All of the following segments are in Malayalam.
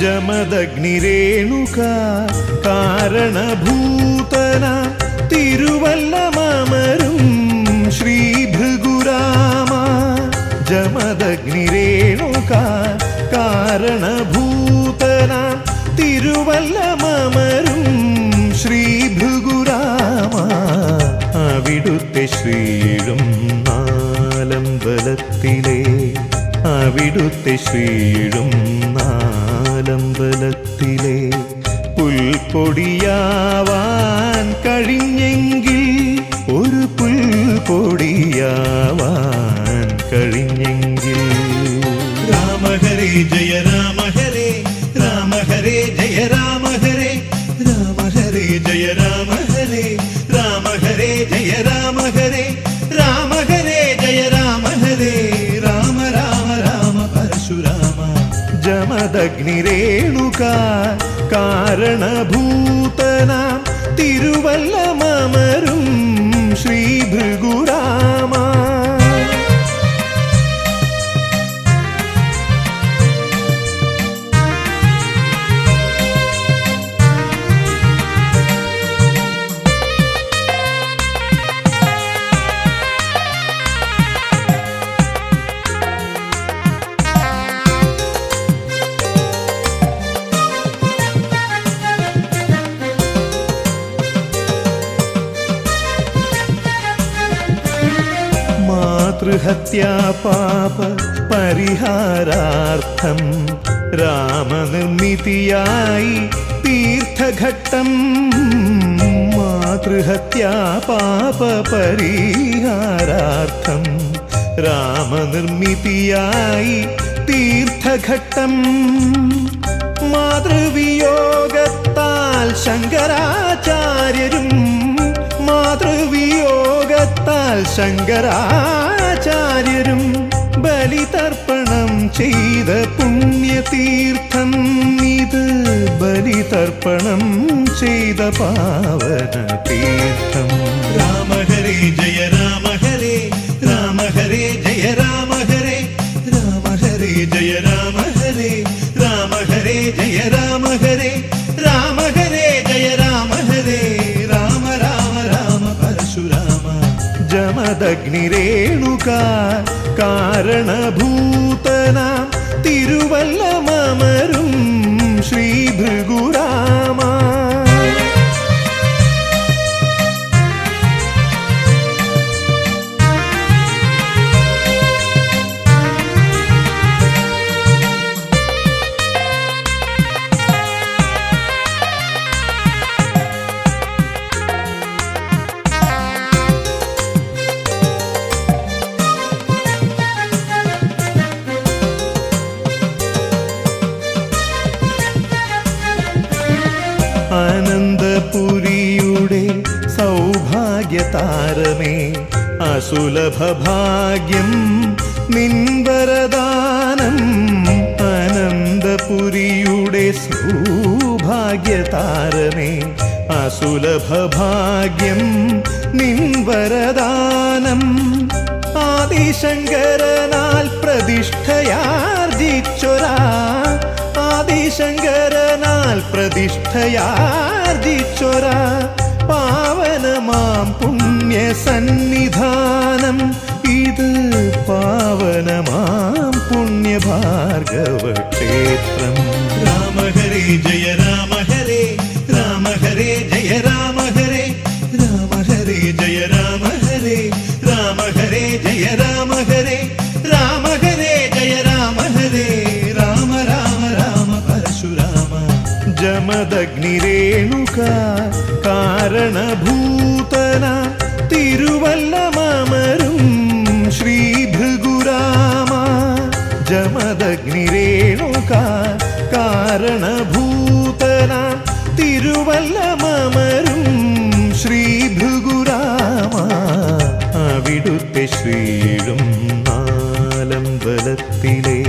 ജമദഗ്നിരേണുക കാരണഭൂതന തിരുവല്ലമമരും ശ്രീ ഭൃഗുരാമ. ജമദഗ്നിരേണുക കാരണഭൂതന തിരുവല്ലമമരും ശ്രീ ഭൃഗുരാമ. അവിടുത്തെ ശ്രീഴും നാലമ്പലത്തിലെ അവിടുത്തെ ശ്രീഴും നാലമ്പലത്തിലെ പുൽപ്പൊടിയാവാൻ കഴിഞ്ഞെങ്കിൽ ഒരു പുൽപ്പൊടിയാവാൻ കഴിഞ്ഞെങ്കിൽ. രാമ ഹരേ ജയ രാമ ഹരേ രാമ ഹരേ ജയ രാമ ഹരേ രാമ ഹരേ ജയ രാമ ഹരേ രാമ ഹരേ ജയ രാമ ഹരേ രാമ ഹരേ ജയ രാമ ഹരേ രാമ രാമ രാമ പരശുരാമ. ജമദഗ്നിരേണുക കാരണഭൂതന തിരുവല്ലമമരും ശ്രീ ഭൃഗുരാമ. മാതൃഹത്യാ പാപ പരിഹാരാർത്ഥം രാമനിർമ്മിതിയായി തീർത്ഥഘട്ടം. മാതൃഹത്യാ പാപ പരിഹാരാർത്ഥം രാമനിർമ്മിതിയായി തീർത്ഥഘട്ടം. മാതൃവിയോഗത്താൽ ശങ്കരാചാര്യരും മാതൃവിയോഗത്താൽ ശങ്കരാചാര്യരും ബലിതർപ്പണം ചെയ്ത പുണ്യതീർത്ഥം ഇത്. ബലിതർപ്പണം ചെയ്ത പാവന തീർത്ഥം. രാമ ഹരേ ജയ രാമ ഹരേ രാമ ഹരേ ജയ രാമ ഹരേ രാമ ഹരേ ജയ രാമ ഹരേ രാമ ഹരേ ജയ രാമ ഹരേ രാമ ഹരേ ജയ രാമ ഹരേ രാമ രാമ രാമ പരശുരാമ. ജമദഗ്നിരേണുക കാരണഭൂതന തിരുവല്ലമമരും ശ്രീ ഭൃഗുരാമ. അനന്തപുരിയുടെ സൗഭാഗ്യതാരമേ അസുലഭഭാഗ്യം നിൻവരദാനം. അനന്തപുരിയുടെ സൗഭാഗ്യതാരമേ അസുലഭഭാഗ്യം നിൻവരദാനം. ആദിശങ്കരനാൽ പ്രതിഷ്ഠയാർജിച്ചൊരാ ആദിശങ്കരനാൽ പ്രതിഷ്ഠയാർജിച്ചൊരാ പാവനമാം പുണ്യസന്നിധാനം ഇത്. പാവനമാം പുണ്യഭാർഗവ ക്ഷേത്രം. രാമ ഹരേ ജയ രാമ ഹരേ രാമ ഹരേ ജയ രാമ ഹരേ രാമ ഹരേ ജയ രാമ ഹരേ രാമ ഹരേ ജയ രാമ ഹരേ രാമ ഹരേ ജയ രാമ ഹരേ രാമ രാമ രാമ പരശുരാമ. ജമദഗ്നിരേണുക കാരണഭൂതന തിരുവല്ലമമരും ശ്രീ ഭൃഗുരാമ. ജമദഗ്നിരേണുക കാരണഭൂതന തിരുവല്ലമമരും ശ്രീ ഭൃഗുരാമ. അവിടുത്തെ ശ്രീഴും നാലമ്പലത്തിലെ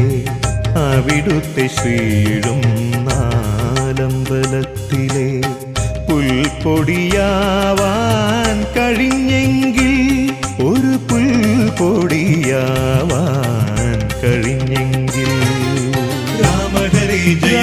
അവിടുത്തെ ശ്രീഴും നാലമ്പലത്തിലെ പുൽപ്പൊടിയാവാൻ കഴിഞ്ഞെങ്കിൽ ഒരു പുൽപ്പൊടിയാവാൻ കഴിഞ്ഞെങ്കിൽ. രാമ ഹരേ ജയ